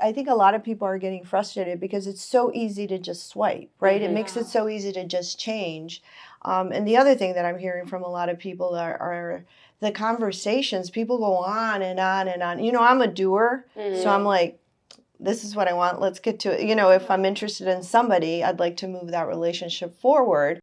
I think a lot of people are getting frustrated because it's so easy to just swipe, right? It makes it so easy to just change. And the other thing that I'm hearing from a lot of people are the conversations. People go on and on and on. You know, I'm a doer, so I'm like, this is what I want. Let's get to it. You know, if I'm interested in somebody, I'd like to move that relationship forward.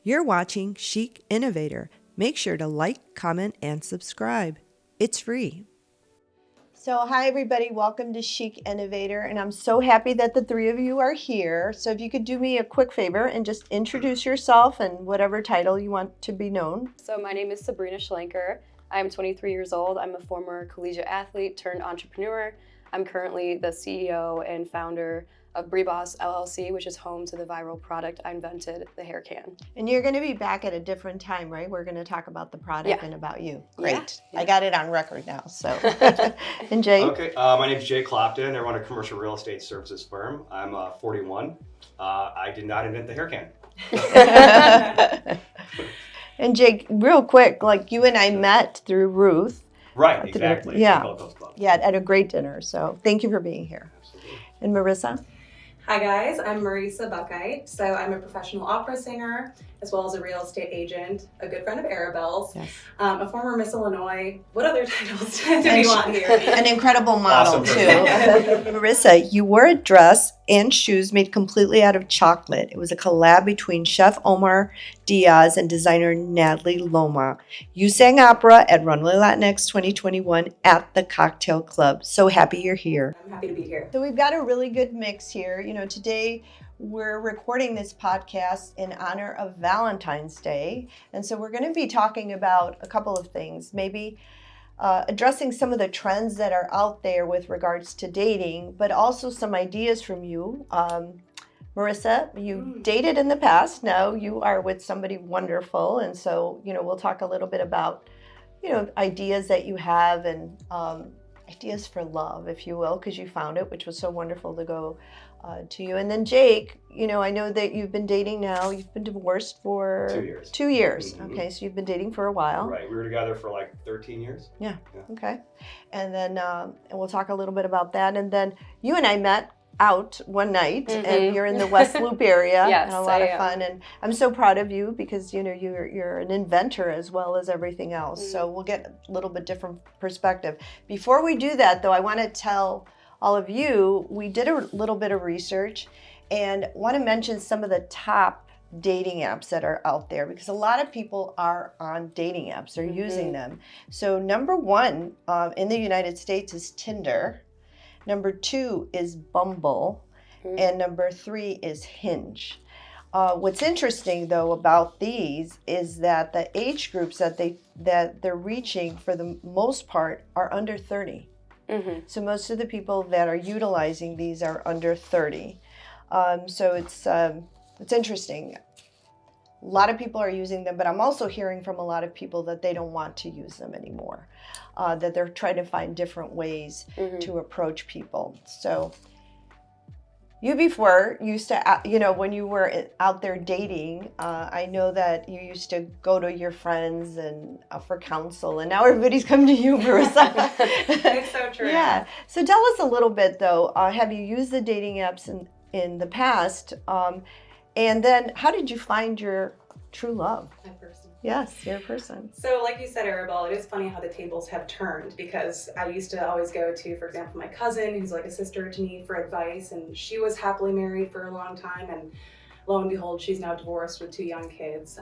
You're watching Chic Innovator. Make sure to like, comment, and subscribe. It's free. So hi everybody, welcome to Chic Innovator, and I'm so happy that the three of you are here. So if you could do me a quick favor and just introduce yourself and whatever title you want to be known. So my name is Sabrina Schlenker. I'm 23 years old. I'm a former collegiate athlete turned entrepreneur. I'm currently the CEO and founder of Breboss LLC, which is home to the viral product I invented, the hair can. And you're going to be back at a different time, right? We're going to talk about the product and about you. Great. Yeah. I got it on record now. So, and Jay? Okay, my name is Jay Clopton. I run a commercial real estate services firm. I'm 41. I did not invent the hair can. And Jake, real quick, like you and I met through Ruth. Right, exactly. Yeah, at a great dinner. So thank you for being here. Absolutely. And Marisa? Hi guys, I'm Marisa Buchheit. So I'm a professional opera singer, as well as a real estate agent, a good friend of Arabel's, a former Miss Illinois. What other titles do we want here? An incredible model, Awesome. too. Marisa, you wore a dress and shoes made completely out of chocolate. It was a collab between Chef Omar Diaz and designer Natalie Loma. You sang opera at Runway Latinx 2021 at the Cocktail Club. So happy you're here. I'm happy to be here. So we've got a really good mix here. You know, today we're recording this podcast in honor of Valentine's Day. And so we're going to be talking about a couple of things, maybe addressing some of the trends that are out there with regards to dating, but also some ideas from you. Marisa, you dated in the past. Now you are with somebody wonderful. And so, you know, we'll talk a little bit about, you know, ideas that you have and ideas for love, if you will, because you found it, which was so wonderful to go to you. And then Jake, you know, I know that you've been dating now. You've been divorced for 2 years. 2 years. Mm-hmm. Okay, so you've been dating for a while. Right, we were together for like 13 years. Yeah. Okay. And then and we'll talk a little bit about that. And then you and I met out one night, and you're in the West Loop area. Yes, and a lot of fun. And I'm so proud of you because, you know, you're an inventor as well as everything else. So we'll get a little bit different perspective. Before we do that, though, I want to tell all of you, we did a little bit of research and want to mention some of the top dating apps that are out there because a lot of people are on dating apps. They're using them. So number one in the United States is Tinder. Number 2 is Bumble, and number 3 is Hinge. What's interesting though about these is that the age groups that they're reaching for the most part are under 30. So most of the people that are utilizing these are under 30. So it's interesting. A lot of people are using them, but I'm also hearing from a lot of people that they don't want to use them anymore, that they're trying to find different ways to approach people. So you before used to, you know, when you were out there dating, I know that you used to go to your friends and for counsel, and now everybody's coming to you, Marisa. It's so true. Yeah. So tell us a little bit, though. Have you used the dating apps in the past? And then how did you find your true love? My person. Yes, your person. So like you said, Arabel, it is funny how the tables have turned because I used to always go to, for example, my cousin, who's like a sister to me, for advice, and she was happily married for a long time, and lo and behold, she's now divorced with 2 young kids.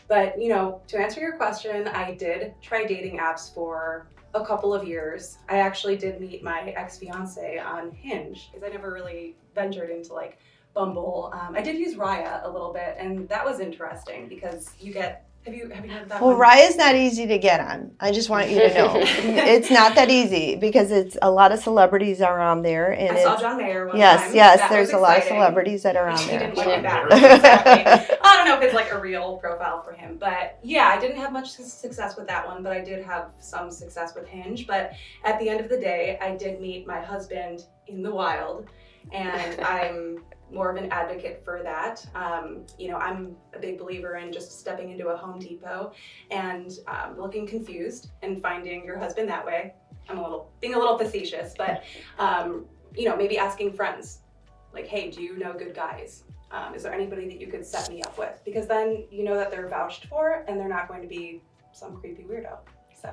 But, you know, to answer your question, I did try dating apps for a couple of years. I actually did meet my ex-fiance on Hinge because I never really ventured into like Bumble. I did use Raya a little bit, and that was interesting because you get Have you heard that Well, one? Raya's not easy to get on. I just want you to know. It's not that easy because it's a lot of celebrities are on there. And I saw it's, John Mayer one yes, time. yes, That there's was a lot of exciting. celebrities that are on He there. didn't like Yeah. that. Exactly. I don't know if it's like a real profile for him, but yeah, I didn't have much success with that one, but I did have some success with Hinge. But at the end of the day, I did meet my husband in the wild, and I'm more of an advocate for that. I'm a big believer in just stepping into a Home Depot and looking confused and finding your husband that way. I'm being a little facetious, but maybe asking friends, like, hey, do you know good guys? Is there anybody that you could set me up with? Because then you know that they're vouched for and they're not going to be some creepy weirdo. So.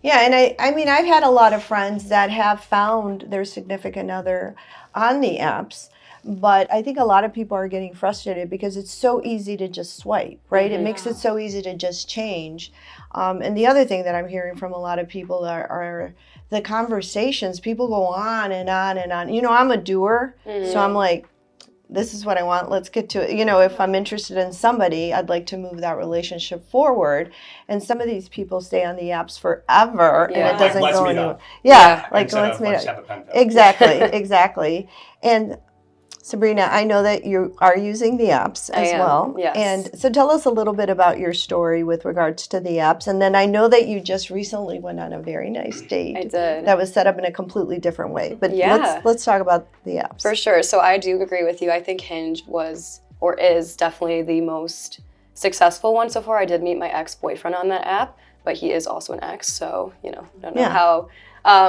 Yeah, and I've had a lot of friends that have found their significant other on the apps, but I think a lot of people are getting frustrated because it's so easy to just swipe, right? It makes it so easy to just change. And the other thing that I'm hearing from a lot of people are the conversations. People go on and on and on. I'm a doer, so I'm like, this is what I want. Let's get to it. If I'm interested in somebody, I'd like to move that relationship forward. And some of these people stay on the apps forever, and it doesn't let's go meet anywhere. up. Yeah, like Instead let's of, meet let's up. have a pen pal. Exactly. And Sabrina, I know that you are using the apps as well. Yes. And so tell us a little bit about your story with regards to the apps. And then I know that you just recently went on a very nice date. I did. That was set up in a completely different way. But Yeah. let's talk about the apps. For sure. So I do agree with you. I think Hinge was or is definitely the most successful one so far. I did meet my ex-boyfriend on that app, but he is also an ex, so don't know how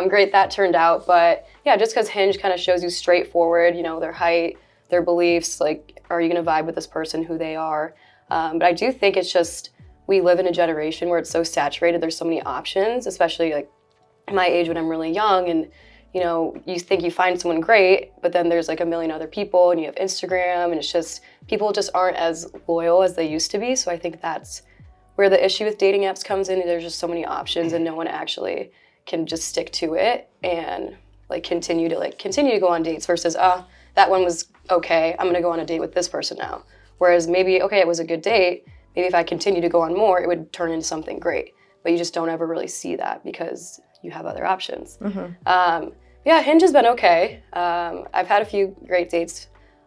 great that turned out. But yeah, just because Hinge kind of shows you straightforward, their height, their beliefs, like, are you going to vibe with this person, who they are? But I do think it's just, we live in a generation where it's so saturated. There's so many options, especially like my age when I'm really young, and you think you find someone great, but then there's like a million other people, and you have Instagram, and it's just, people just aren't as loyal as they used to be. So I think that's where the issue with dating apps comes in. There's just so many options, and no one actually can just stick to it and continue to go on dates versus, that one was okay, I'm gonna go on a date with this person now. Whereas maybe, okay, it was a good date, maybe if I continue to go on more, it would turn into something great. But you just don't ever really see that because you have other options. Yeah, Hinge has been okay. I've had a few great dates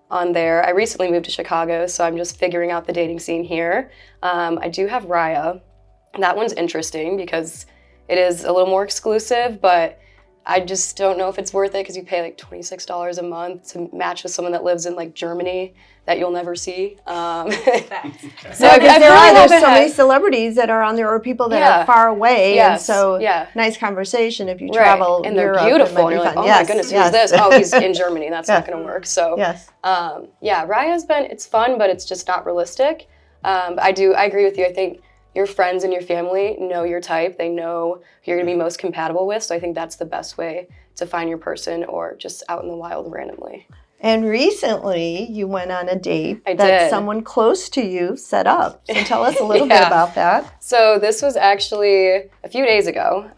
on there. I recently moved to Chicago, so I'm just figuring out the dating scene here. I do have Raya. That one's interesting because it is a little more exclusive, but I just don't know if it's worth it because you pay like $26 a month to match with someone that lives in like Germany that you'll never see. Facts. So there's so many celebrities that are on there, or people that are far away, and so nice conversation if you travel. And they're Europe, beautiful, and you're like, oh my goodness, who's this? Oh, he's in Germany. That's not going to work. So Raya's it's fun, but it's just not realistic. But I agree with you. I think your friends and your family know your type. They know who you're going to be most compatible with. So I think that's the best way to find your person, or just out in the wild randomly. And recently, you went on a date I that did. someone close to you set up. So tell us a little bit about that. So this was actually a few days ago.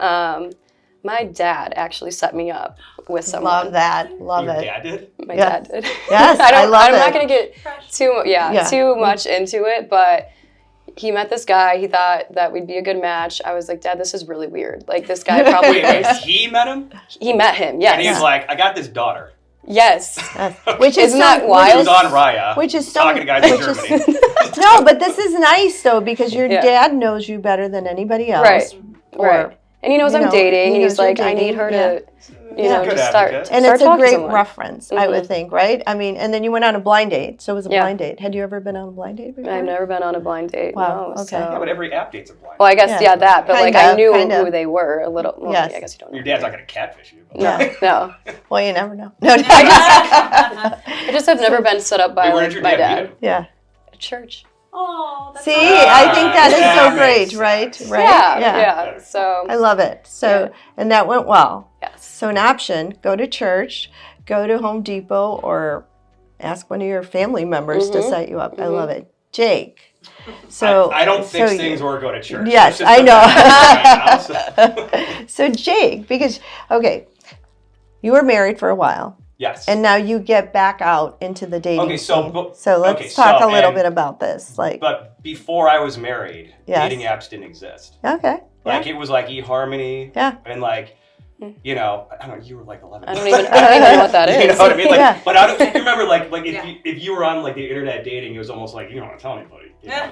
My dad actually set me up with someone. Love that. Love Your it. dad did? My dad did. Yes, I love I'm it. not going to get too much into it, but he met this guy. He thought that we'd be a good match. I was like, Dad, this is really weird. Like, this guy probably Wait, thinks... he met him? He met him, yes. And he's like, I got this daughter. Yes. Which is Isn't that wild? Who's on Raya, Which is so, talking to guys in Germany. No, but this is nice, though, because your dad knows you better than anybody else. Right. And he knows I'm dating, and he's like, I need her to, Good just start. advocate. And start it's a talking to great someone. reference, I would think, right? I mean, and then you went on a blind date, so it was a blind date. Had you ever been on a blind date before? I've never been on a blind date. Wow, No, okay. Yeah, but every app date's a blind. Well, I guess, that, but Kind I of, knew kind of. who they were a little. Well, Yes. I guess you don't know. Your dad's not going to catfish you. But No. Well, you never know. No, I just have never been set up by Where did your my dad meet dad. him? Yeah. At church. Oh, that's See, so I think that is so That great, makes right? sense. Right? Yeah. So, I love it. So, and that went well. yes. So an option, go to church, go to Home Depot, or ask one of your family members to set you up. I love it. Jake. So I don't fix so things or go to church. Yes, It's just I the fact right now, so. So Jake, because, okay, you were married for a while. Yes. And now you get back out into the dating Okay, so- scene. So let's talk a little bit about this. But before I was married, Yes. dating apps didn't exist. Okay. Like it was like eHarmony. Yeah. And like, you know, I don't know, you were like 11. I don't even know what that is. You know what I mean? Like, Yeah. but I don't you remember like Yeah. if you were on like the internet dating, it was almost like you don't want to tell anybody. You know?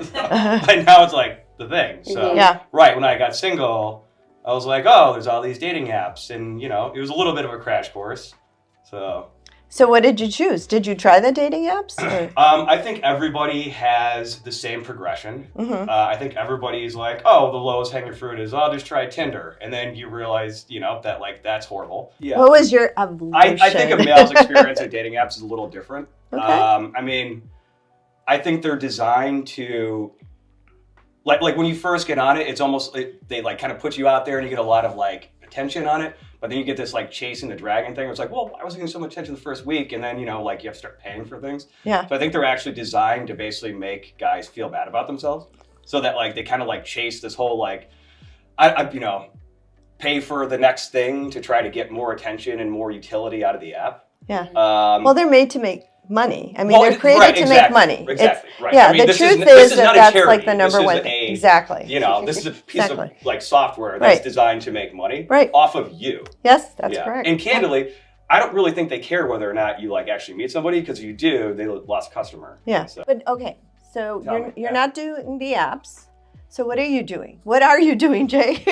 But now it's like the thing. So Yeah. right when I got single, I was like, oh, there's all these dating apps, and you know, it was a little bit of a crash course. So what did you choose? Did you try the dating apps? Or? I think everybody has the same progression. I think everybody's like, oh, the lowest hanging fruit is, oh, just try Tinder. And then you realize, you know, that like, that's horrible. Yeah. What was your evolution? I think a male's experience of dating apps is a little different. Okay. I mean, I think they're designed to, like when you first get on it, it's almost, they like kind of put you out there and you get a lot of like attention on it. But then you get this like chasing the dragon thing. It's like, well, I wasn't getting so much attention the first week. And then, you know, like you have to start paying for things. Yeah. So I think they're actually designed to basically make guys feel bad about themselves. So that like they kind of like chase this whole like, you know, pay for the next thing to try to get more attention and more utility out of the app. Yeah. Well, they're made to make money. I mean, they're created right, to exactly, make money. Exactly. Right. Yeah. I mean, The truth this is not that a that's charity. like the number This one is thing. Exactly. You know, this is a piece Exactly. of like software that's Right. designed to make money Right. off of you. Yes, that's Yeah. correct. And candidly, I don't really think they care whether or not you like actually meet somebody, because if you do, they lost customer. Yeah. So, But okay, so Tell me, you're yeah. not doing the apps. So what are you doing? What are you doing, Jay?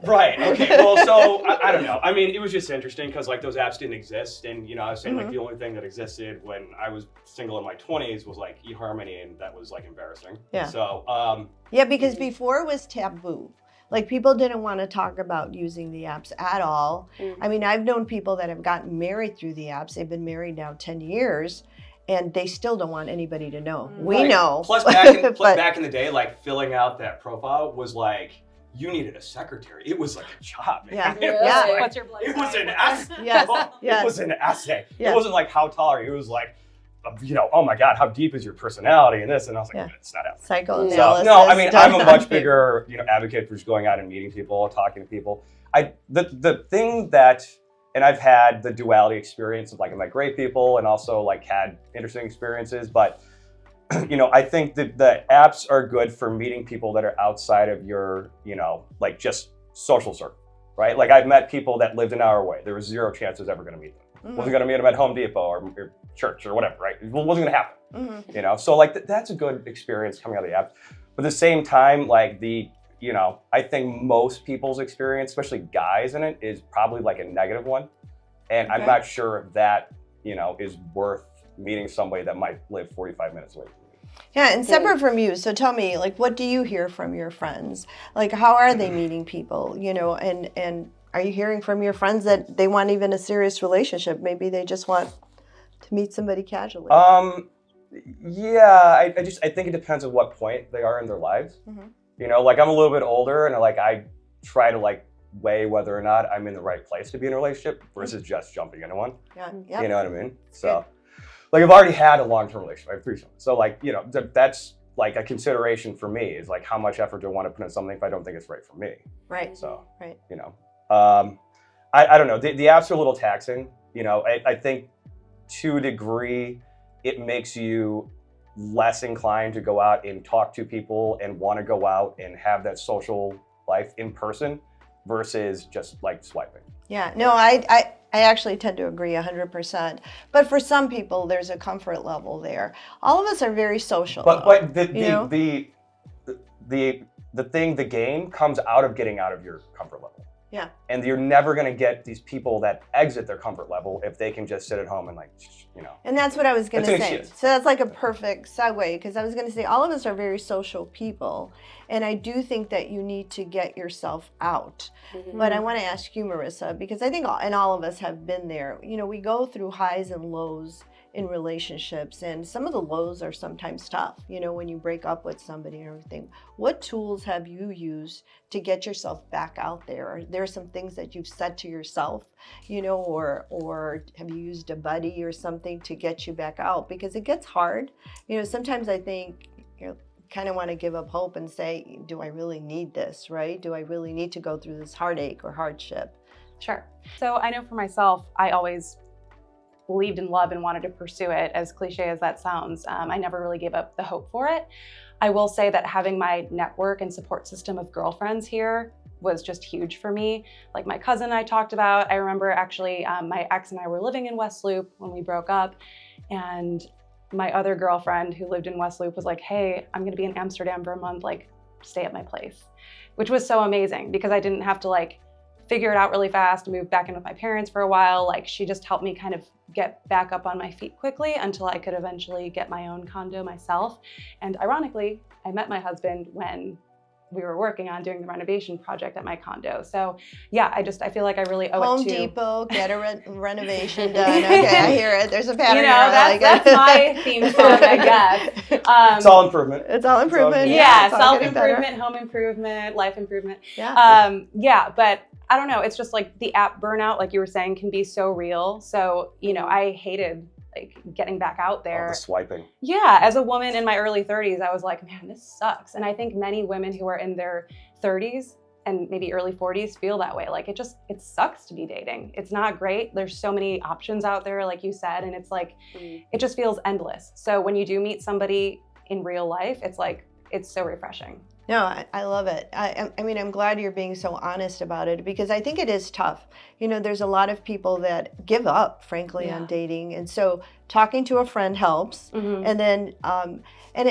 right. Okay. Well, so I don't know. I mean, it was just interesting because like those apps didn't exist, and you know, I was saying like the only thing that existed when I was single in my 20s was like eHarmony, and that was like embarrassing. Yeah. So Yeah, because before it was taboo. Like people didn't want to talk about using the apps at all. I mean, I've known people that have gotten married through the apps. They've been married now 10 years and they still don't want anybody to know. We right. know. Plus back But- back in the day, like filling out that profile was like you needed a secretary. It was like a job, man. Yeah. It was Yeah. like- What's your blood It was type? an essay. Yes. Yes. It was an essay. Yes. It wasn't like how tall are you. It was like, you know, oh my God, how deep is your personality and this? And I was like, Yeah. it's not happening. Psychoanalysis. So, no, I mean, I'm a done much on bigger, you know, advocate for just going out and meeting people, talking to people. The thing that, and I've had the duality experience of like, I met great people and also like had interesting experiences, but you know, I think that the apps are good for meeting people that are outside of your, you know, like just social circle, right? Like I've met people that lived an hour away. There was zero chance I was ever going to meet them. Wasn't going to meet them at Home Depot or church or whatever, right? It wasn't going to happen, you know? So like that's a good experience coming out of the app. But at the same time, like you know, I think most people's experience, especially guys in it, is probably like a negative one. And I'm not sure if that, you know, is worth meeting somebody that might live 45 minutes away from me. Yeah, and separate from you. So tell me, like, what do you hear from your friends? Like, how are they meeting people? You know, and are you hearing from your friends that they want even a serious relationship? Maybe they just want to meet somebody casually. Yeah, I think it depends on what point they are in their lives. You know, like I'm a little bit older and like I try to like weigh whether or not I'm in the right place to be in a relationship versus just jumping into one. Yeah. You know what I mean? So like I've already had a long-term relationship. I have 3 sons. So like, you know, that's like a consideration for me is like how much effort do I want to put in something if I don't think it's right for me. Right. So, Right. you know, I don't know. The apps are a little taxing. You know, I think to a degree, it makes you less inclined to go out and talk to people and want to go out and have that social life in person versus just like swiping. Yeah, no, I actually tend to agree 100%. But for some people, there's a comfort level there. All of us are very social. But the game comes out of getting out of your comfort level. Yeah. And you're never going to get these people that exit their comfort level if they can just sit at home and like, you know. And that's what I was going to That's an say. excuse. So that's like a perfect segue because I was going to say all of us are very social people. And I do think that you need to get yourself out. But I want to ask you, Marisa, because I think all of us have been there. You know, we go through highs and lows in relationships, and some of the lows are sometimes tough, you know, when you break up with somebody and everything. What tools have you used to get yourself back out there? Are there some things that you've said to yourself, you know, or have you used a buddy or something to get you back out? Because it gets hard. You know, sometimes I think, you know, kind of want to give up hope and say, do I really need this, right? Do I really need to go through this heartache or hardship? Sure. So I know for myself, I always believed in love and wanted to pursue it, as cliche as that sounds. I never really gave up the hope for it. I will say that having my network and support system of girlfriends here was just huge for me. Like my cousin I talked about, I remember actually my ex and I were living in West Loop when we broke up, and my other girlfriend who lived in West Loop was like, hey, I'm gonna be in Amsterdam for a month, like stay at my place, which was so amazing because I didn't have to like figure it out really fast, move back in with my parents for a while. Like she just helped me kind of get back up on my feet quickly until I could eventually get my own condo myself. And ironically, I met my husband when we were working on doing the renovation project at my condo. So yeah, I feel like I really owe Home it to Depot, get a renovation done. Okay, I hear it. There's a pattern. You know, that's my theme song, I guess. It's all improvement. It's all improvement. Yeah, it's all getting better. self-improvement, home improvement, life improvement. Yeah. Yeah, but I don't know. It's just like the app burnout, like you were saying, can be so real. So, you know, I hated like getting back out there. The swiping. Yeah, as a woman in my early 30s, I was like, man, this sucks. And I think many women who are in their 30s and maybe early 40s feel that way. Like it sucks to be dating. It's not great. There's so many options out there, like you said, and it's like, it just feels endless. So when you do meet somebody in real life, it's like, it's so refreshing. No, I love it. I mean, I'm glad you're being so honest about it because I think it is tough. You know, there's a lot of people that give up, frankly, on dating. And so talking to a friend helps. And then,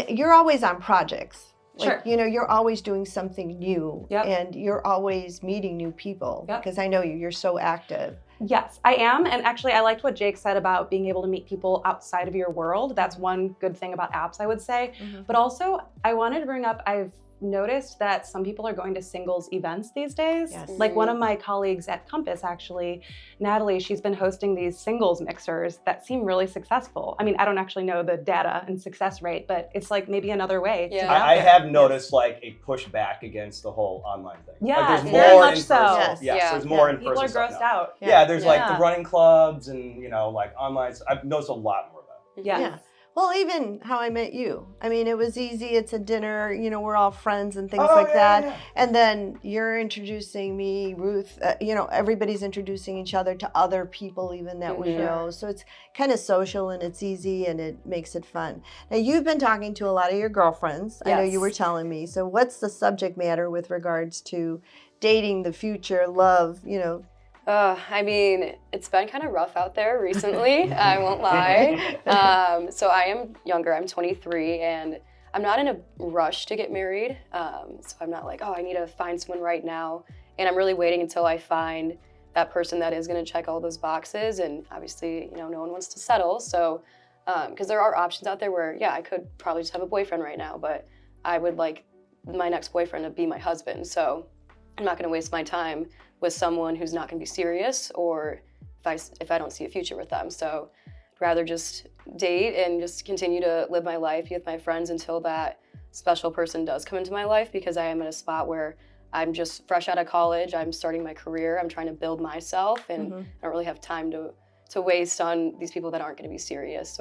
you're always on projects. Like, you know, you're always doing something new and you're always meeting new people because I know you're so active. Yes, I am. And actually, I liked what Jake said about being able to meet people outside of your world. That's one good thing about apps, I would say. But also, I wanted to bring up, I've noticed that some people are going to singles events these days. Like one of my colleagues at Compass, actually, Natalie, she's been hosting these singles mixers that seem really successful. I mean, I don't actually know the data and success rate, but it's like maybe another way. Yeah. To get out I there. have noticed like a pushback against the whole online thing. Yeah, like, there's very more much in so. person. Yes, there's more in person. People are stuff grossed now. out. Yeah, there's like Yeah. the running clubs and, you know, like online. I've noticed a lot more of that. Yeah. Well, even how I met you. I mean, it was easy. It's a dinner, you know, we're all friends and things like that. Yeah. And then you're introducing me, Ruth, you know, everybody's introducing each other to other people even that we know. So it's kind of social and it's easy and it makes it fun. Now, you've been talking to a lot of your girlfriends. I know you were telling me. So what's the subject matter with regards to dating, the future, love, you know? I mean, it's been kind of rough out there recently, I won't lie. So I am younger, I'm 23, and I'm not in a rush to get married. So I'm not like, oh, I need to find someone right now. And I'm really waiting until I find that person that is gonna check all those boxes. And obviously, you know, no one wants to settle. So, because there are options out there where, yeah, I could probably just have a boyfriend right now, but I would like my next boyfriend to be my husband. So I'm not gonna waste my time with someone who's not going to be serious, or if I don't see a future with them. So I'd rather just date and just continue to live my life with my friends until that special person does come into my life, because I am at a spot where I'm just fresh out of college, I'm starting my career, I'm trying to build myself, and I don't really have time to waste on these people that aren't going to be serious.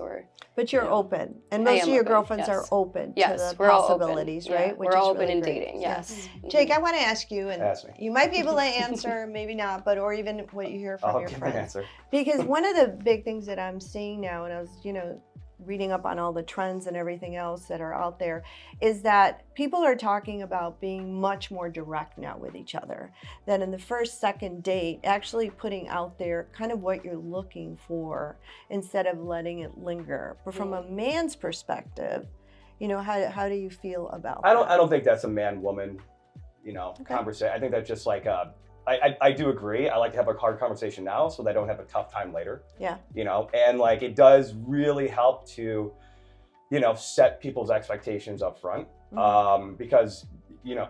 But you're open, and most of your girlfriends are open to the possibilities, right? Which we're all open in dating, yes. Jake, I want to ask you, and Ask me. you might be able to answer, maybe not, but or even what you hear from your give an friends. answer. Because one of the big things that I'm seeing now, and I was, you know, reading up on all the trends and everything else that are out there, is that people are talking about being much more direct now with each other. That in the first, second date, actually putting out there kind of what you're looking for instead of letting it linger. But from a man's perspective, you know, how do you feel about that? I don't think that's a man-woman, you know, conversation. I think that's just like I do agree. I like to have a hard conversation now so that I don't have a tough time later. Yeah. You know, and like it does really help to, you know, set people's expectations up front. Because, you know,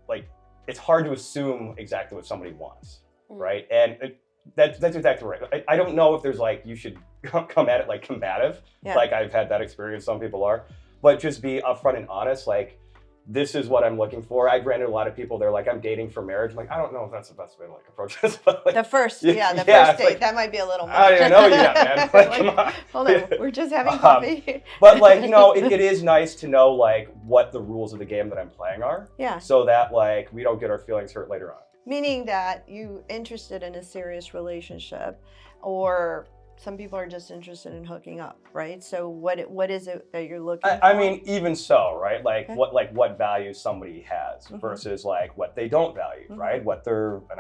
like it's hard to assume exactly what somebody wants, right? And that's exactly right. I don't know if there's like, you should come at it like combative. Like I've had that experience, some people are, but just be upfront and honest. Like, this is what I'm looking for. I've ran into a lot of people, they're like, I'm dating for marriage. I'm like, I don't know if that's the best way to like approach this. But like, the first date, like, that might be a little much. I don't even know you yet, man. Like, come on. Hold on, we're just having coffee. But like, you know, it is nice to know like what the rules of the game that I'm playing are. Yeah. So that like, we don't get our feelings hurt later on. Meaning that you interested in a serious relationship, or some people are just interested in hooking up, right? So what is it that you're looking for? I mean, even so, right? Like Okay. what value somebody has versus like what they don't value, right? What their, and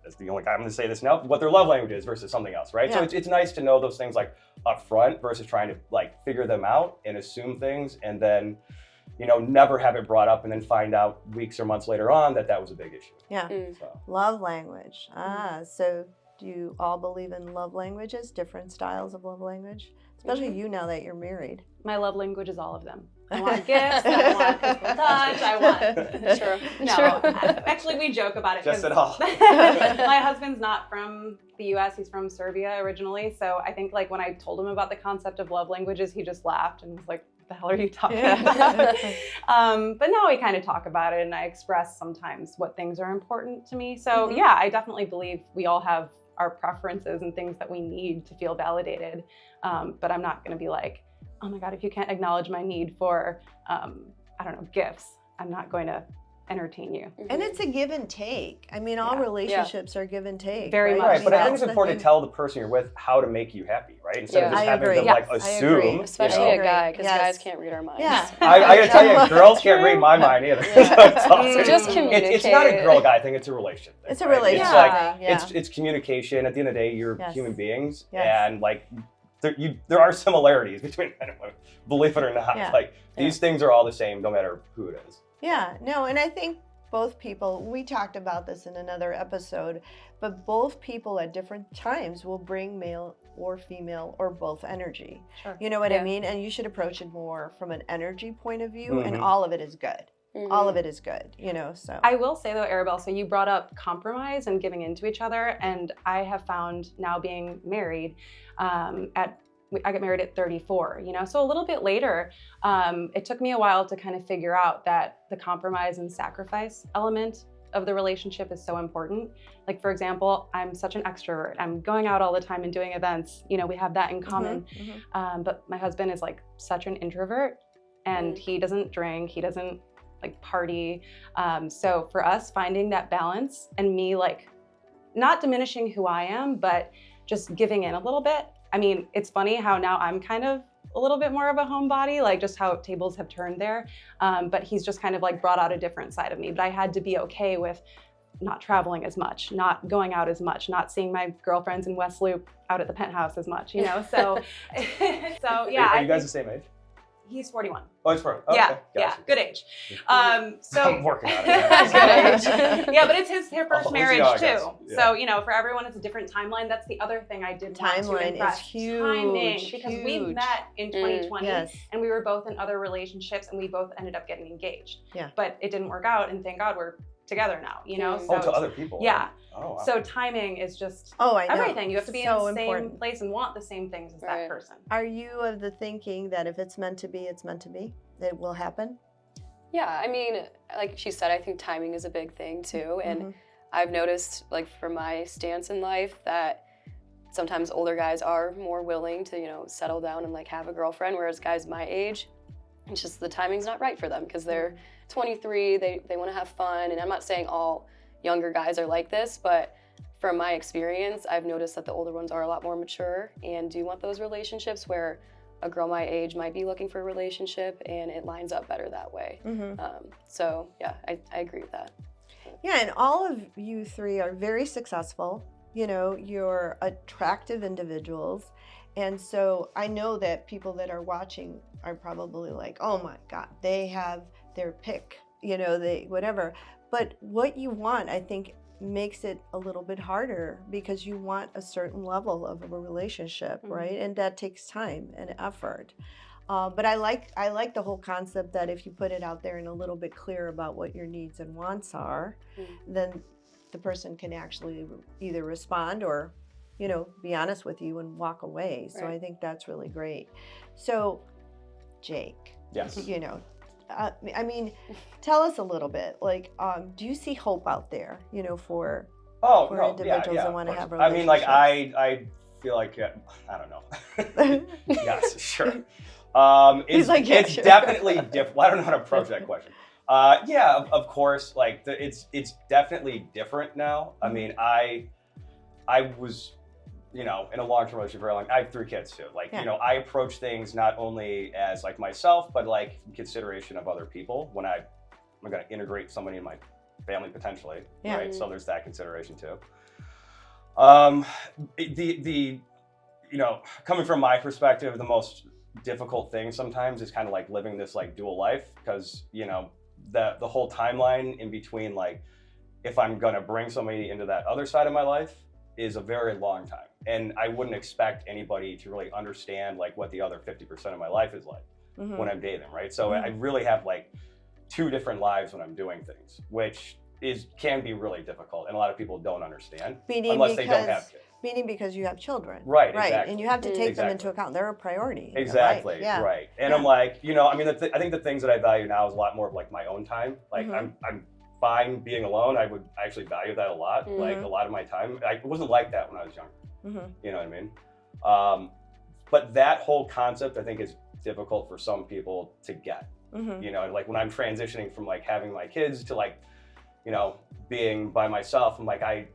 that's the only time I'm gonna say this now, what their love language is versus something else, right? So Yeah. it's nice to know those things like up front versus trying to like figure them out and assume things and then, you know, never have it brought up and then find out weeks or months later on that that was a big issue. Yeah. So. Love language. So do you all believe in love languages, different styles of love language? Especially you now that you're married. My love language is all of them. I want gifts, I want physical touch, I want... True. No, actually we joke about it. Just at all. My husband's not from the US, he's from Serbia originally. So I think like when I told him about the concept of love languages, he just laughed and was like, what the hell are you talking about? But now we kind of talk about it and I express sometimes what things are important to me. So yeah, I definitely believe we all have our preferences and things that we need to feel validated. But I'm not gonna be like, oh my God, if you can't acknowledge my need for, I don't know, gifts, I'm not going to entertain you. And it's a give and take. I mean, all relationships are give and take. Very much. Right, but I think that's it's the important to thing. tell the person you're with how to make you happy, right? Instead of just I having agree. them like Yes, I assume. agree. Especially you a know? guy, because Yes. guys can't read our minds. Yeah. I gotta tell you, girls can't read my mind either. So it's awesome. Just communicate. It's not a girl guy thing, it's a relationship thing. It's a right? relationship It's like, thing, yeah. it's communication. At the end of the day, you're Yes. human beings. Yes. And like, there are similarities between men and women, believe it or not. Yeah. Like, these things are all the same, no matter who it is. Yeah, no, and I think both people, we talked about this in another episode, but both people at different times will bring male or female or both energy. Sure. You know what I Yeah. mean? And you should approach it more from an energy point of view, and Mhm. all of it is good. All of it is good, you know, so. I will say though, Arabel, so you brought up compromise and giving into each other, and I have found now being married, I got married at 34, you know, so a little bit later, it took me a while to kind of figure out that the compromise and sacrifice element of the relationship is so important. Like, for example, I'm such an extrovert. I'm going out all the time and doing events. You know, we have that in common. But my husband is like such an introvert, and he doesn't drink, he doesn't like party. So for us, finding that balance and me like not diminishing who I am, but just giving in a little bit. I mean, it's funny how now I'm kind of a little bit more of a homebody, like just how tables have turned there. But he's just kind of like brought out a different side of me. But I had to be okay with not traveling as much, not going out as much, not seeing my girlfriends in West Loop out at the penthouse as much, you know? So, so yeah. Are you guys the same age? He's 41. Oh, it's for okay. Yeah, yeah, Gotcha. good age. So I'm working on it. good age. Yeah, but it's his first Oh, marriage yeah, I too. guess. Yeah. So you know, for everyone, it's a different timeline. That's the other thing I did want to Timeline is impress. huge, Timing, because we huge. met in 2020, Yes. and we were both in other relationships, and we both ended up getting engaged. Yeah. But it didn't work out, and thank God we're together now. You know. Oh, So to other people. yeah. Oh, wow. So timing is just Oh, I know. everything. You have to be So in the important. same place and want the same things as that Right. person. Are you of the thinking that if it's meant to be, it's meant to be? It will happen? Yeah, I mean, like she said, I think timing is a big thing too. And I've noticed, like, for my stance in life, that sometimes older guys are more willing to, you know, settle down and like have a girlfriend, whereas guys my age, it's just the timing's not right for them because they're 23, they want to have fun. And I'm not saying all younger guys are like this, but from my experience, I've noticed that the older ones are a lot more mature and do want those relationships where a girl my age might be looking for a relationship, and it lines up better that way. So yeah, I agree with that. Yeah, and all of you three are very successful. You know, you're attractive individuals. And so I know that people that are watching are probably like, oh my God, they have their pick, you know, they whatever. But what you want, I think, makes it a little bit harder because you want a certain level of a relationship, right? And that takes time and effort. But I like the whole concept that if you put it out there and a little bit clear about what your needs and wants are, then the person can actually either respond or, you know, be honest with you and walk away. So Right. I think that's really great. So, Jake, Yes. you know, I mean, tell us a little bit. Like, do you see hope out there? You know, for individuals that want to have I mean, like, relationships? I feel like I don't know. Yes, sure. He's like, yeah, it's sure. definitely different. Well, I don't know how to approach that question. Yeah, of course. Like, it's definitely different now. I mean, I was you know, in a long-term relationship for I have 3 kids too. Like, Yeah. you know, I approach things not only as like myself, but like consideration of other people when I'm going to integrate somebody in my family potentially, Yeah. right? So there's that consideration too. You know, coming from my perspective, the most difficult thing sometimes is kind of like living this like dual life, because, you know, the whole timeline in between, like, if I'm going to bring somebody into that other side of my life is a very long time. And I wouldn't expect anybody to really understand like what the other 50% of my life is like when I'm dating them, right? So I really have like 2 different lives when I'm doing things, which can be really difficult, and a lot of people don't understand unless they don't have kids. Meaning because you have children. Right, Right. exactly. And you have to take them into Exactly. account. They're a priority. in your life. Exactly, Yeah. right. And Yeah. I'm like, you know, I mean, I think the things that I value now is a lot more of like my own time. Like I'm fine being alone. I actually value that a lot. Like a lot of my time. It wasn't like that when I was younger. You know what I mean? But that whole concept, I think, is difficult for some people to get. You know, like when I'm transitioning from like having my kids to like, you know, being by myself, I'm like, I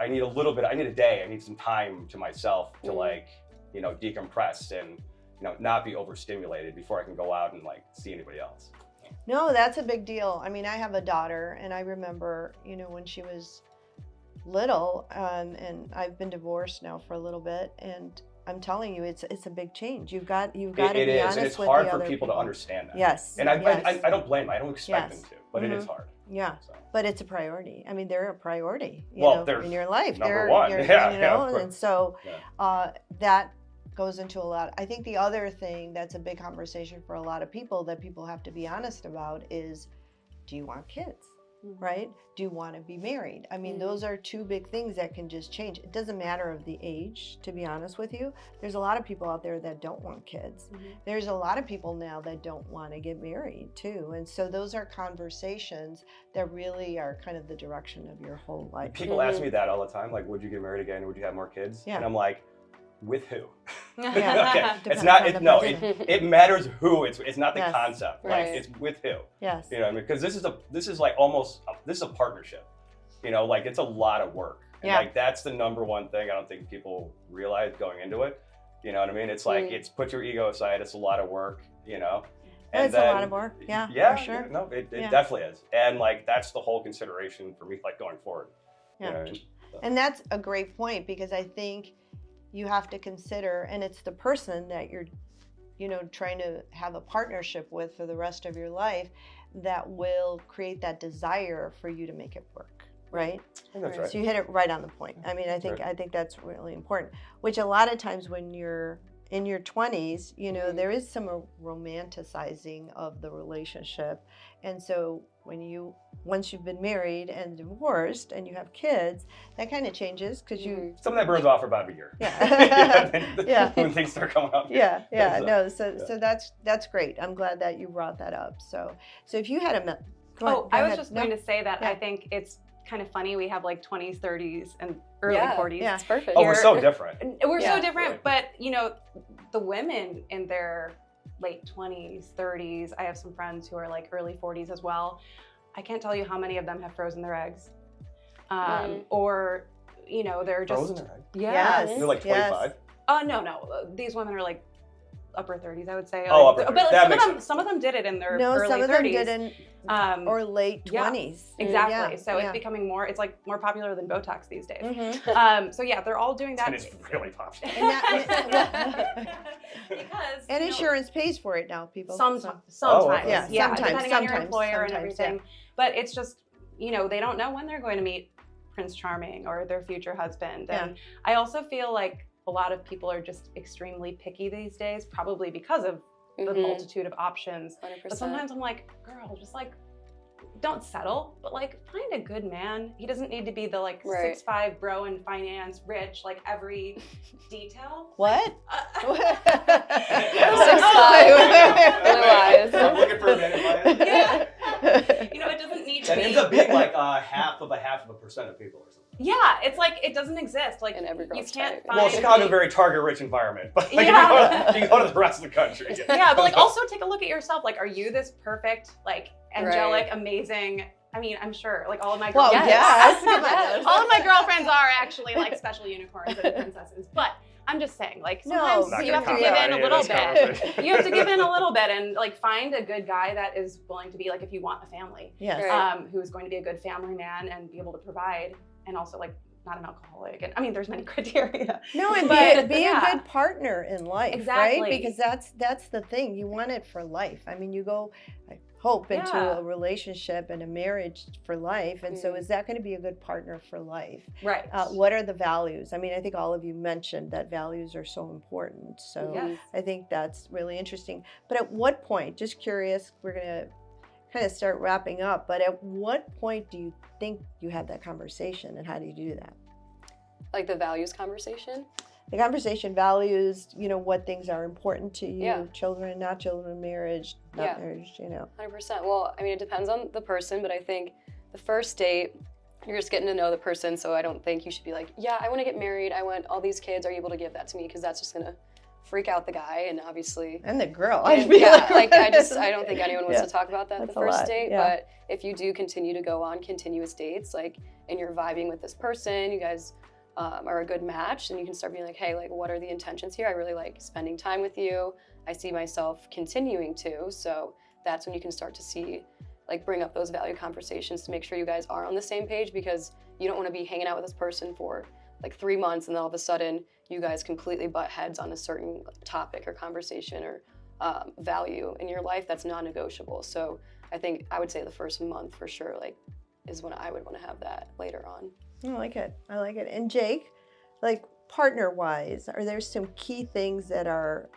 need a little bit, I need a day, I need some time to myself to like, you know, decompress and, you know, not be overstimulated before I can go out and like see anybody else. No, that's a big deal. I mean, I have a daughter, and I remember, you know, when she was little, and I've been divorced now for a little bit, and I'm telling you, it's a big change. You've got to be honest with the other people. And it's hard for people to understand that. Yes. And I yes. don't blame them. I don't expect Yes. them to, but it is hard. Yeah, So. but it's a priority. I mean, they're a priority, you Well, know, they're in your life. number one. You're, Yeah, you yeah, know, of course. and so Yeah. that goes into a lot. I think the other thing that's a big conversation for a lot of people that people have to be honest about is, do you want kids? Right? Do you want to be married? I mean, those are 2 big things that can just change. It doesn't matter of the age, to be honest with you. There's a lot of people out there that don't want kids. There's a lot of people now that don't want to get married too. And so those are conversations that really are kind of the direction of your whole life. People ask me that all the time, like, would you get married again? Would you have more kids? Yeah. And I'm like, with who? Yeah. Okay. It's Depends not. on It, the no. person. It matters who. It's not the Yes. concept. Like, Right. it's with who. Yes. You know what I mean? Because this is like almost this is a partnership. You know, like it's a lot of work. And Yeah. like that's the number one thing I don't think people realize going into it. You know what I mean? It's like it's put your ego aside. It's a lot of work. You know. It's a lot of work. Yeah. Yeah. For sure. No, it Yeah. definitely is. And like that's the whole consideration for me, like going forward. Yeah. You know what I mean? So. And that's a great point, because I think you have to consider, and it's the person that you're, you know, trying to have a partnership with for the rest of your life that will create that desire for you to make it work, right? I think that's right. So you hit it right on the point. I mean, I think that's really important, which a lot of times when you're in your 20s, you know, there is some romanticizing of the relationship. And so once you've been married and divorced and you have kids, that kind of changes, because you Some of that burns off for about a year. Yeah. Yeah. When things start coming up. yeah So, so that's great. I'm glad that you brought that up. So if you had a I was just going to say that Yeah. I think it's kind of funny. We have like 20s, 30s, and early 40s. Yeah. It's perfect. Oh, we're so different. We're Yeah. so different, Right. but you know, the women in their late 20s, 30s, I have some friends who are like early 40s as well. I can't tell you how many of them have frozen their eggs. Or, you know, they're just Frozen their egg? Yeah. Yes. They're like 25. Oh no. These women are like upper 30s, I would say. Oh, like, upper 30s. But That some makes of them, sense. some of them did it in their No, early some of 30s. them didn't, or late 20s. Exactly. Yeah, So yeah. it's becoming more. It's like more popular than Botox these days. So yeah, they're all doing that. And it's really popular. Because And you know, insurance pays for it now, people. sometimes, Oh, okay. Yeah, sometimes, depending on your sometimes, employer and sometimes, everything. But it's just, you know, they don't know when they're going to meet Prince Charming or their future husband. And I also feel like a lot of people are just extremely picky these days, probably because of the multitude of options. 100%. But sometimes I'm like, girl, just like, don't settle, but like find a good man. He doesn't need to be the like 6'5" bro in finance, rich, like every detail. What? 6'5", blue eyes. I'm looking for a man in my Yeah. You know, it doesn't need to That be. ends up being like half of a percent of people or something. Yeah, it's like it doesn't exist. Like In every you girl's can't type. find. Well, Chicago's a very target-rich environment, but like Yeah. you go to the rest of the country. Yeah, but like also take a look at yourself. Like, are you this perfect, like angelic, amazing I mean, I'm sure like all of my Well, girlfriends, yes. Yes. all of my girlfriends are actually like special unicorns and princesses. But I'm just saying, like sometimes No, you have to not give gonna in a comment on little any of this bit. conversation. You have to give in a little bit and like find a good guy that is willing to be like if you want a family, Yes. Right. who is going to be a good family man and be able to provide, and also like not an alcoholic. And I mean, there's many criteria. No, and But, be yeah. a good partner in life, Exactly. right? Because that's the thing. You want it for life. I mean, you go, I hope, into Yeah. a relationship and a marriage for life. And so Mhm. is that going to be a good partner for life? Right. What are the values? I mean, I think all of you mentioned that values are so important. So Yes. I think that's really interesting. But at what point, just curious, we're going to kind of start wrapping up, but at what point do you think you had that conversation, and how do you do that? Like the values conversation. The conversation, values, what things are important to you, Yeah. children, not children, marriage, not Yeah. marriage, 100%. Well, I mean, it depends on the person, but I think the first date, you're just getting to know the person. So I don't think you should be like, yeah, I want to get married. I want all these kids. Are you able to give that to me? Because that's just going to freak out the guy. And obviously, And the girl. and I don't think anyone wants Yeah. to talk about that That's the a first lot, date. yeah. But if you do continue to go on continuous dates, like, and you're vibing with this person, you guys are a good match, and you can start being like, hey, like, what are the intentions here? I really like spending time with you. I see myself continuing to. So that's when you can start to see, like, bring up those value conversations to make sure you guys are on the same page, because you don't want to be hanging out with this person for like 3 months and then all of a sudden you guys completely butt heads on a certain topic or conversation or value in your life that's non-negotiable. So I think I would say the first month for sure, like, is when I would want to have that later on. I like it. And Jake, like, partner-wise, are there some key things that are,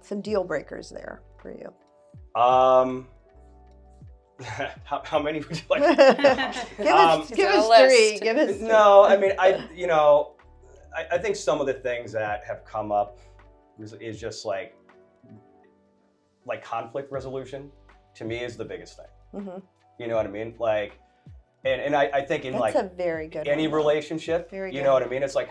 some deal breakers there for you? How many would you like? Give us Is there a three. list? Give us No, I mean, I think some of the things that have come up is just like conflict resolution. To me, is the biggest thing. Mhm. You know what I mean? Like, and I think in That's like a very good any one. relationship, Very you good. know what I mean? It's like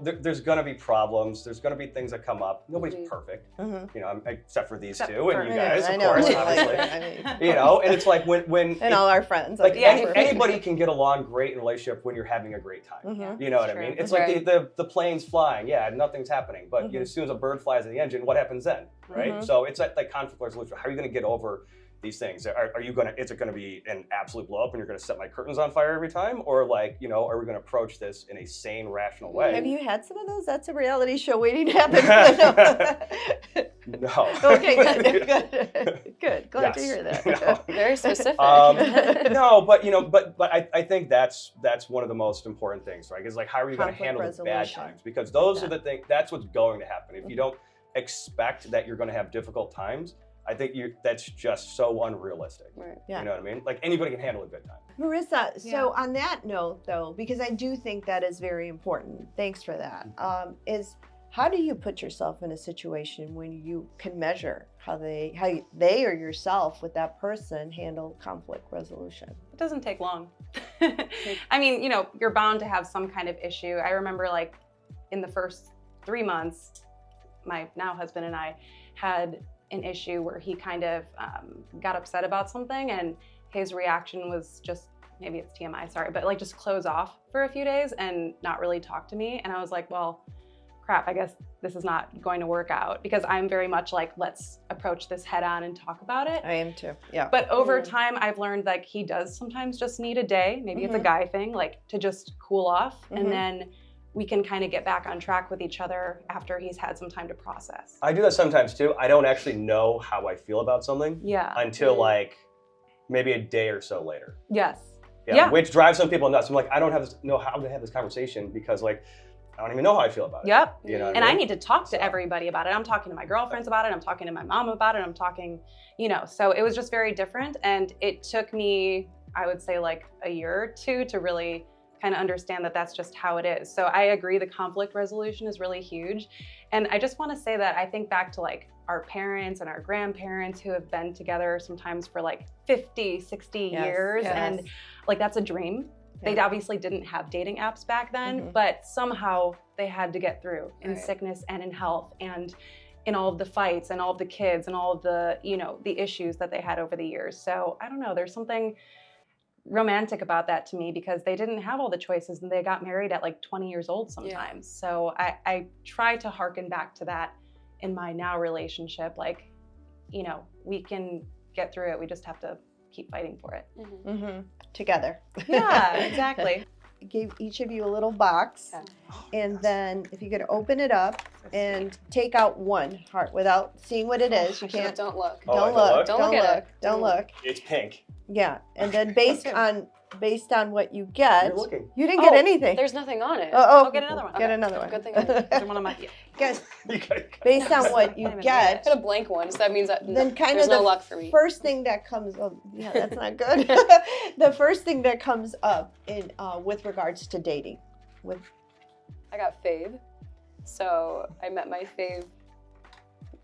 there's going to be problems. There's going to be things that come up. Nobody's Mhm. perfect, Mhm. Except for these Except two and for- you I know, guys, I of know, course, right? obviously. I mean, And it's like when and all our friends. like yeah, anybody can get along great in a relationship when you're having a great time. Mhm. You know what I True. mean? It's Right. like the plane's flying. Yeah, nothing's happening. But Mhm. as soon as a bird flies in the engine, what happens then? Right? Mhm. So it's like conflict resolution. How are you going to get over these things? Is it going to be an absolute blow up and you're going to set my curtains on fire every time? Or like, are we going to approach this in a sane, rational way? Have you had some of those? That's a reality show waiting to happen. No. Okay, good. Glad to Yes. hear that. No. Very specific. No, but I think that's one of the most important things, right? Is like, how are you going to Conflict handle the bad resolution. times? Because those Yeah. are the things. That's what's going to happen. If you don't expect that you're going to have difficult times, I think that's just so unrealistic. Right. Yeah. You know what I mean? Like anybody can handle a good time. Marisa, Yeah. so on that note, though, because I do think that is very important, thanks for that, is how do you put yourself in a situation when you can measure how they or yourself with that person handle conflict resolution? It doesn't take long. I mean, you're bound to have some kind of issue. I remember like in the first 3 months, my now husband and I had an issue where he kind of got upset about something, and his reaction was just, maybe it's TMI, sorry, but like just close off for a few days and not really talk to me. And I was like, well, crap, I guess this is not going to work out, because I'm very much like, let's approach this head on and talk about it. I am too. Yeah. But over time, I've learned like he does sometimes just need a day, maybe it's a guy thing, like to just cool off. And then we can kind of get back on track with each other after he's had some time to process. I do that sometimes too. I don't actually know how I feel about something Yeah. until like maybe a day or so later. Yes. Yeah. Yeah. Which drives some people nuts. I'm like, I don't know how to have this conversation because like I don't even know how I feel about it. Yep. You know what And I mean? need to talk to everybody about it. I'm talking to my girlfriends about it. I'm talking to my mom about it. I'm talking, so it was just very different. And it took me, I would say like a year or two to really kind of understand that that's just how it is. So I agree, the conflict resolution is really huge. And I just want to say that I think back to like our parents and our grandparents who have been together sometimes for like 50, 60 years. yes. And like, that's a dream. They Yeah. obviously didn't have dating apps back then, but somehow they had to get through in Right. sickness and in health. And in all of the fights and all of the kids and all of the, the issues that they had over the years. So I don't know, there's something romantic about that to me because they didn't have all the choices and they got married at like 20 years old sometimes. Yeah. So I try to hearken back to that in my now relationship. Like, we can get through it. We just have to keep fighting for it. Mm-hmm. Mm-hmm. Together. Yeah, exactly. I gave each of you a little box, and then if you could open it up and take out one heart without seeing what it is. You can't. Don't look. Don't look. Don't look. Don't look. It's pink. Yeah, and then based on what you get, You're looking. you didn't get anything. There's nothing on it. Oh, get another one. Get another one. Good thing. There's one on my. Guys, based on what you get, I got a blank one, so that means that then kind there's of no the luck for me. first thing that comes up, yeah, that's not good. The first thing that comes up in with regards to dating, I got fave, so I met my fave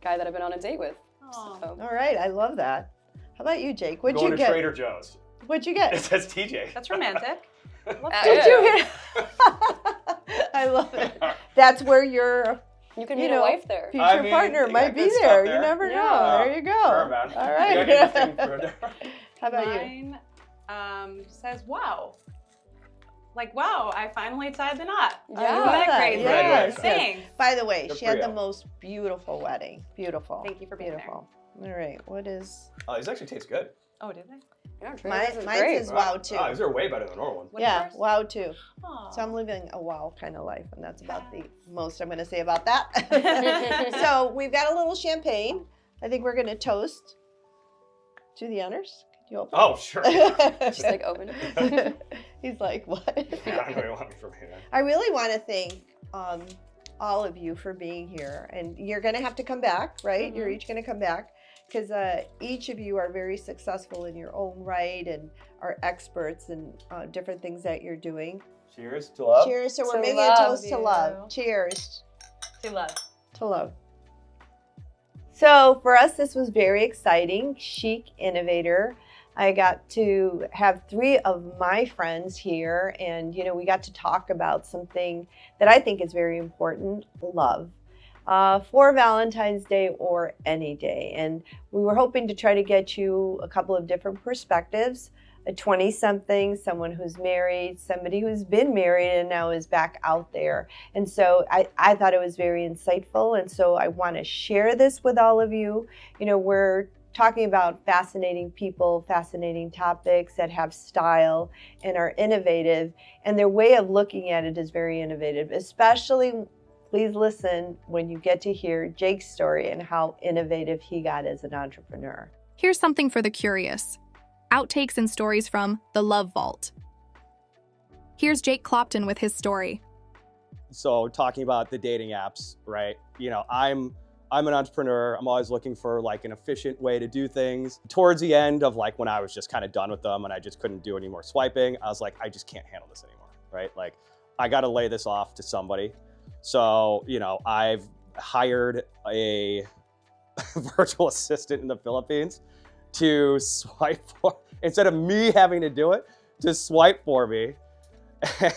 guy that I've been on a date with. So. All right, I love that. How about you, Jake? What'd you Going to get? Trader Joe's. What'd you get? It says TJ. That's romantic. Did you get? I love it. That's where your you can meet a wife there. Future partner might be there. You never know. There you go. Sure, man. All right. How about Mine, says wow. Like, wow, I finally tied the knot. Yeah. Isn't that crazy? Yes. Thanks. By the way, Good she for had you. the most beautiful wedding. Beautiful. Thank you for being Beautiful. All right. What is? Oh, these actually taste good. Oh, did they? Yeah, Mine great. says wow too. Oh, these are way better than the normal ones. What's Yeah, yours? wow too. Aw. So I'm living a wow kind of life, and that's about the most I'm going to say about that. So we've got a little champagne. I think we're going to toast to the honors. Could you open? Oh, sure. Just like open it. He's like, what? I know you want me from here. I really want to thank all of you for being here, and you're going to have to come back, right? You're each going to come back. Because each of you are very successful in your own right and are experts in different things that you're doing. Cheers to love. Cheers. So we're To making a love toast to you. love. Cheers. To love. To love. So for us, this was very exciting. Chic innovator. I got to have 3 of my friends here, and we got to talk about something that I think is very important: love. For Valentine's Day or any day. And we were hoping to try to get you a couple of different perspectives: a 20-something, someone who's married, somebody who's been married and now is back out there. And so I thought it was very insightful. And so I want to share this with all of you. We're talking about fascinating people, fascinating topics that have style and are innovative. And their way of looking at it is very innovative, especially. Please listen when you get to hear Jake's story and how innovative he got as an entrepreneur. Here's something for the curious. Outtakes and stories from The Love Vault. Here's Jake Clopton with his story. So talking about the dating apps, right? I'm an entrepreneur. I'm always looking for like an efficient way to do things. Towards the end of like when I was just kind of done with them and I just couldn't do any more swiping, I was like, I just can't handle this anymore, right? Like I got to lay this off to somebody. So, I've hired a virtual assistant in the Philippines to swipe for, instead of me having to do it, to swipe for me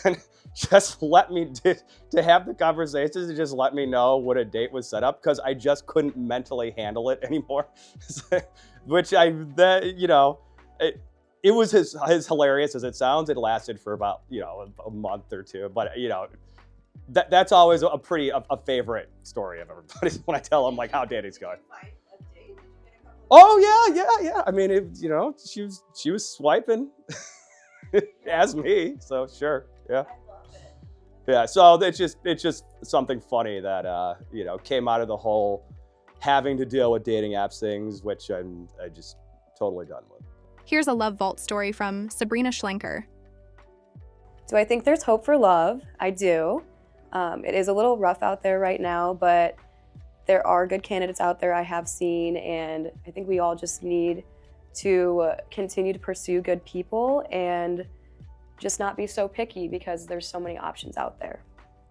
and just let me to have the conversations and just let me know what a date was set up, because I just couldn't mentally handle it anymore. Which it was as hilarious as it sounds. It lasted for about, a month or two, but that's always a favorite story of everybody's when I tell them like how dating's going. Oh yeah. I mean, she was swiping as me, so sure, yeah. Yeah, so it's just something funny that came out of the whole having to deal with dating apps things, which I'm just totally done with. Here's a Love Vault story from Sabrina Schlenker. Do I think there's hope for love? I do. It is a little rough out there right now, but there are good candidates out there I have seen, and I think we all just need to continue to pursue good people and just not be so picky because there's so many options out there.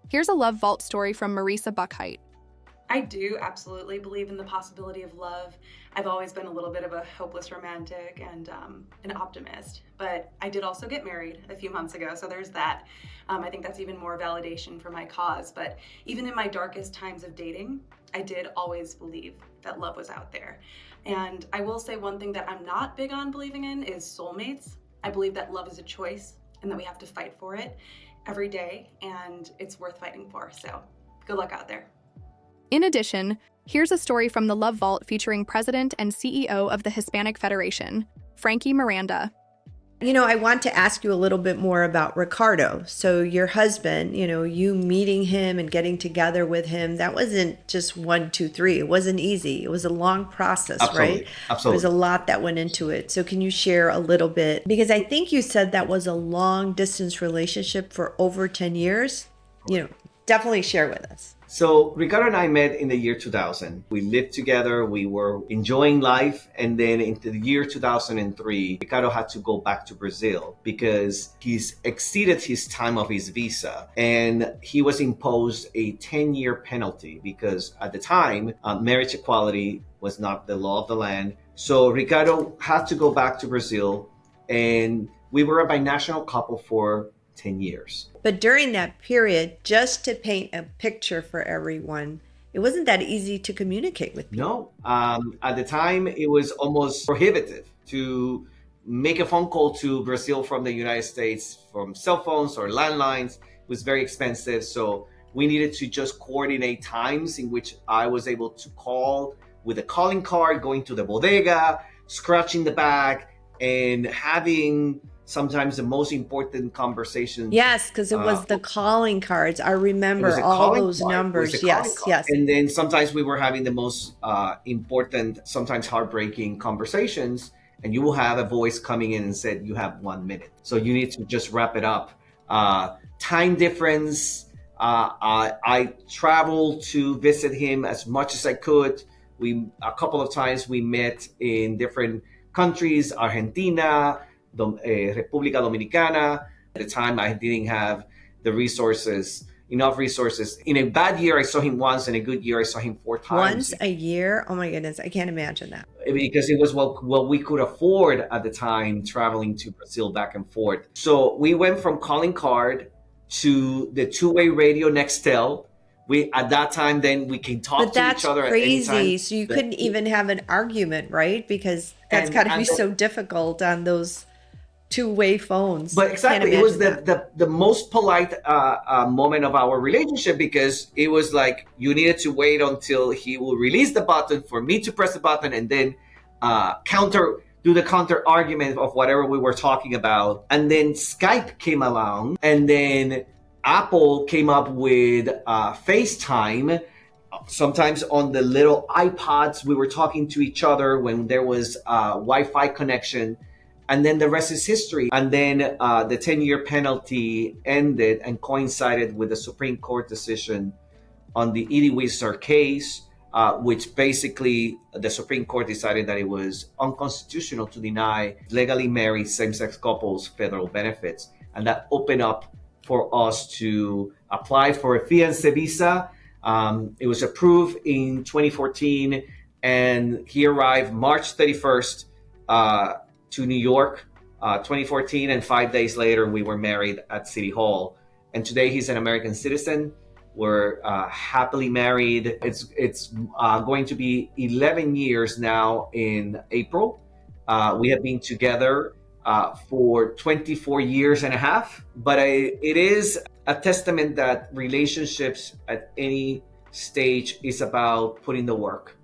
Here's a Love Vault story from Marisa Buchheit. I do absolutely believe in the possibility of love. I've always been a little bit of a hopeless romantic and an optimist, but I did also get married a few months ago, so there's that. I think that's even more validation for my cause, but even in my darkest times of dating, I did always believe that love was out there. And I will say one thing that I'm not big on believing in is soulmates. I believe that love is a choice and that we have to fight for it every day, and it's worth fighting for, so good luck out there. In addition, here's a story from the Love Vault featuring President and CEO of the Hispanic Federation, Frankie Miranda. You know, I want to ask you a little bit more about Ricardo. So your husband, you know, you meeting him and getting together with him, that wasn't just 1, 2, 3. It wasn't easy. It was a long process, Absolutely. right? Absolutely. There was a lot that went into it. So can you share a little bit? Because I think you said that was a long distance relationship for over 10 years. You know, definitely share with us. So Ricardo and I met in the year 2000. We lived together, we were enjoying life, and then into the year 2003, Ricardo had to go back to Brazil because he's exceeded his time of his visa, and he was imposed a 10-year penalty because at the time, marriage equality was not the law of the land. So Ricardo had to go back to Brazil, and we were a binational couple for 10 years. But during that period, just to paint a picture for everyone, it wasn't that easy to communicate with people. No, at the time, it was almost prohibitive to make a phone call to Brazil from the United States from cell phones or landlines. It was very expensive. So we needed to just coordinate times in which I was able to call with a calling card, going to the bodega, scratching the back, and having sometimes the most important conversations. Yes, because it was the calling cards. I remember all those numbers. Yes, yes. And then sometimes we were having the most important, sometimes heartbreaking conversations, and you will have a voice coming in and said, you have 1 minute. So you need to just wrap it up. Time difference. I traveled to visit him as much as I could. A couple of times we met in different countries, Argentina, República Dominicana. At the time, I didn't have the enough resources. In a bad year, I saw him once. In a good year, I saw him 4 times. Once a year? Oh my goodness, I can't imagine that. Because it was what we could afford at the time, traveling to Brazil back and forth. So we went from calling card to the two-way radio Nextel. At that time, then we can talk to each other at any time. But that's crazy. So you couldn't even have an argument, right? Because that's got to be so difficult on those two-way phones. But exactly, it was the most polite moment of our relationship, because it was like you needed to wait until he will release the button for me to press the button and then do the counter argument of whatever we were talking about. And then Skype came along, and then Apple came up with FaceTime. Sometimes on the little iPods, we were talking to each other when there was Wi-Fi connection. And then the rest is history. And then the 10-year penalty ended and coincided with the Supreme Court decision on the Edie Whistler case, which basically the Supreme Court decided that it was unconstitutional to deny legally married same-sex couples federal benefits. And that opened up for us to apply for a fiancé visa. It was approved in 2014, and he arrived March 31st to New York, 2014, and 5 days later we were married at City Hall. And today he's an American citizen. We're happily married. It's going to be 11 years now in April. We have been together for 24 years and a half. But it is a testament that relationships at any stage is about putting the work.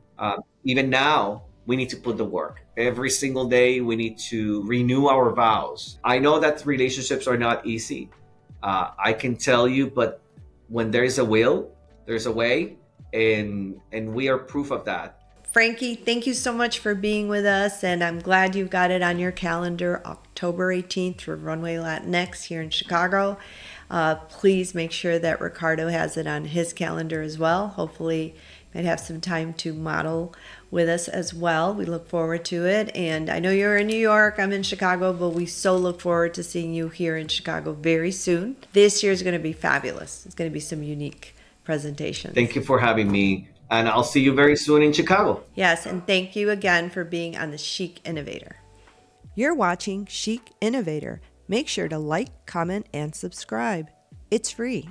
Even now, we need to put the work. Every single day, we need to renew our vows. I know that relationships are not easy. I can tell you, but when there is a will, there's a way, and we are proof of that. Frankie, thank you so much for being with us, and I'm glad you've got it on your calendar, October 18th for Runway Latinx here in Chicago. Please make sure that Ricardo has it on his calendar as well. Hopefully, you might have some time to model with us as well. We look forward to it. And I know you're in New York, I'm in Chicago, but we so look forward to seeing you here in Chicago very soon. This year is going to be fabulous. It's going to be some unique presentations. Thank you for having me. And I'll see you very soon in Chicago. Yes, and thank you again for being on the Chic Innovator. You're watching Chic Innovator. Make sure to like, comment, and subscribe. It's free.